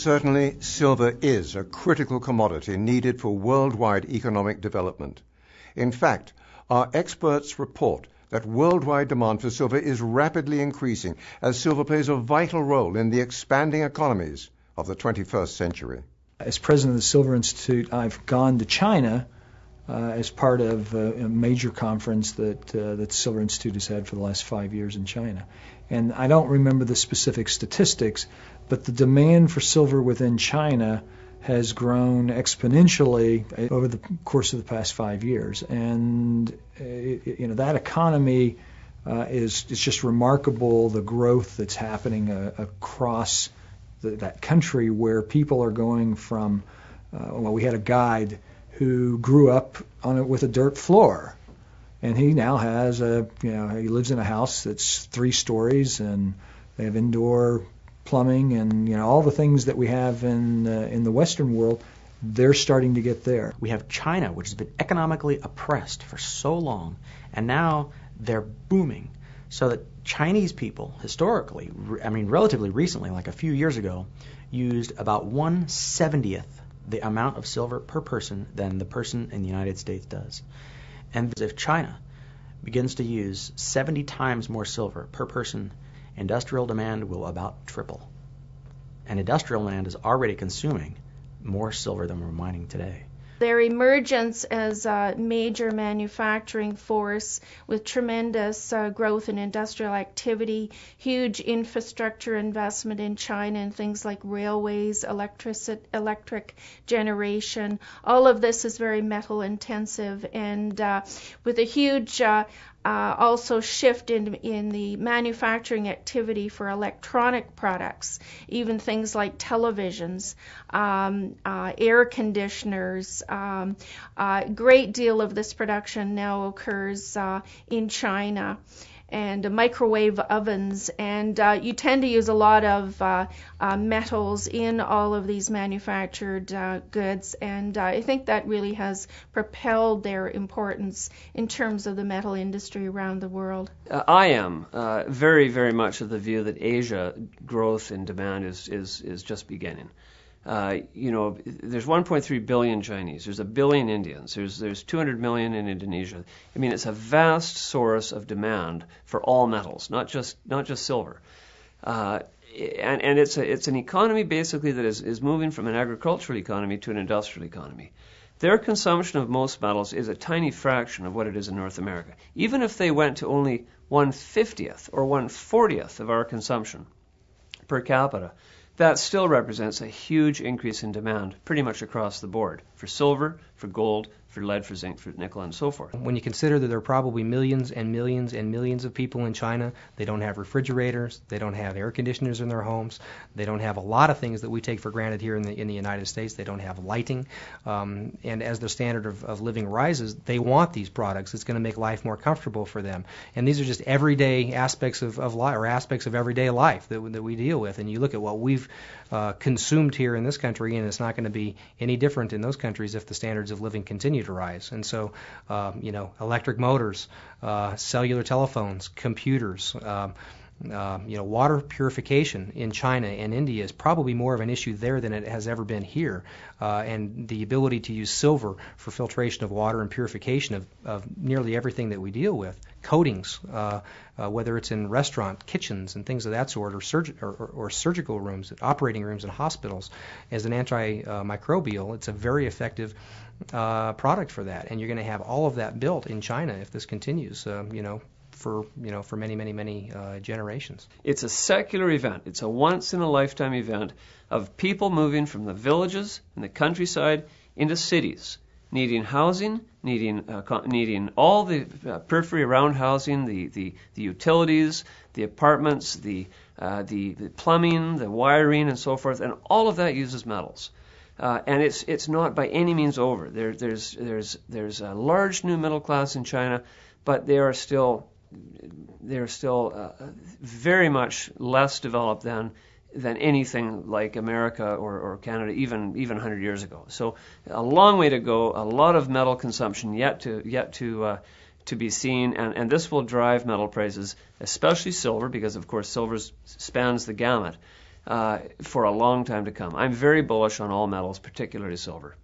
certainly, silver is a critical commodity needed for worldwide economic development. In fact, our experts report that worldwide demand for silver is rapidly increasing as silver plays a vital role in the expanding economies of the 21st century. As president of the Silver Institute, I've gone to China as part of a major conference that the Silver Institute has had for the last 5 years in China. And I don't remember the specific statistics, but the demand for silver within China has grown exponentially over the course of the past 5 years. And that economy is just remarkable, the growth that's happening across that country, where people are going from, we had a guide who grew up with a dirt floor, and he now has he lives in a house that's 3 stories, and they have indoor plumbing and all the things that we have in the Western world. They're starting to get there. We have China, which has been economically oppressed for so long, and now they're booming. So that Chinese people, historically, relatively recently, like a few years ago, used about 1/70th the amount of silver per person than the person in the United States does. And if China begins to use 70 times more silver per person, industrial demand will about triple. And industrial demand is already consuming more silver than we're mining today. Their emergence as a major manufacturing force with tremendous growth in industrial activity, huge infrastructure investment in China in things like railways, electric generation, all of this is very metal intensive, and with a huge also shift in the manufacturing activity for electronic products, even things like televisions, air conditioners. A great deal of this production now occurs in China, and microwave ovens, and you tend to use a lot of metals in all of these manufactured goods, and I think that really has propelled their importance in terms of the metal industry around the world. I am very, very much of the view that Asia growth in demand is just beginning. There's 1.3 billion Chinese. There's 1 billion Indians. There's 200 million in Indonesia. It's a vast source of demand for all metals, not just silver. And it's an economy basically that is moving from an agricultural economy to an industrial economy. Their consumption of most metals is a tiny fraction of what it is in North America. Even if they went to only 1/50th or 1/40th of our consumption per capita, that still represents a huge increase in demand pretty much across the board for silver, for gold, for lead, for zinc, for nickel, and so forth. When you consider that there are probably millions and millions and millions of people in China, they don't have refrigerators, they don't have air conditioners in their homes, they don't have a lot of things that we take for granted here in the United States. They don't have lighting, and as the standard of living rises, they want these products. It's going to make life more comfortable for them. And these are just everyday aspects of life, or aspects of everyday life that we deal with. And you look at what we've consumed here in this country, and it's not going to be any different in those countries if the standards of living continue to rise. And so, electric motors, cellular telephones, computers, water purification in China and India is probably more of an issue there than it has ever been here. And the ability to use silver for filtration of water and purification of nearly everything that we deal with, coatings, whether it's in restaurant kitchens and things of that sort, or surgical rooms, operating rooms in hospitals, as an antimicrobial, it's a very effective product for that. And you're going to have all of that built in China if this continues, for many generations. It's a secular event. It's a once-in-a-lifetime event of people moving from the villages and the countryside into cities, needing housing, needing all the periphery around housing, the utilities, the apartments, the plumbing, the wiring, and so forth, and all of that uses metals. And it's not by any means over. There's a large new middle class in China, but they're still very much less developed than anything like America or Canada even 100 years ago. So a long way to go, a lot of metal consumption yet to be seen, and this will drive metal prices, especially silver, because of course silver spans the gamut. for a long time to come. I'm very bullish on all metals, particularly silver.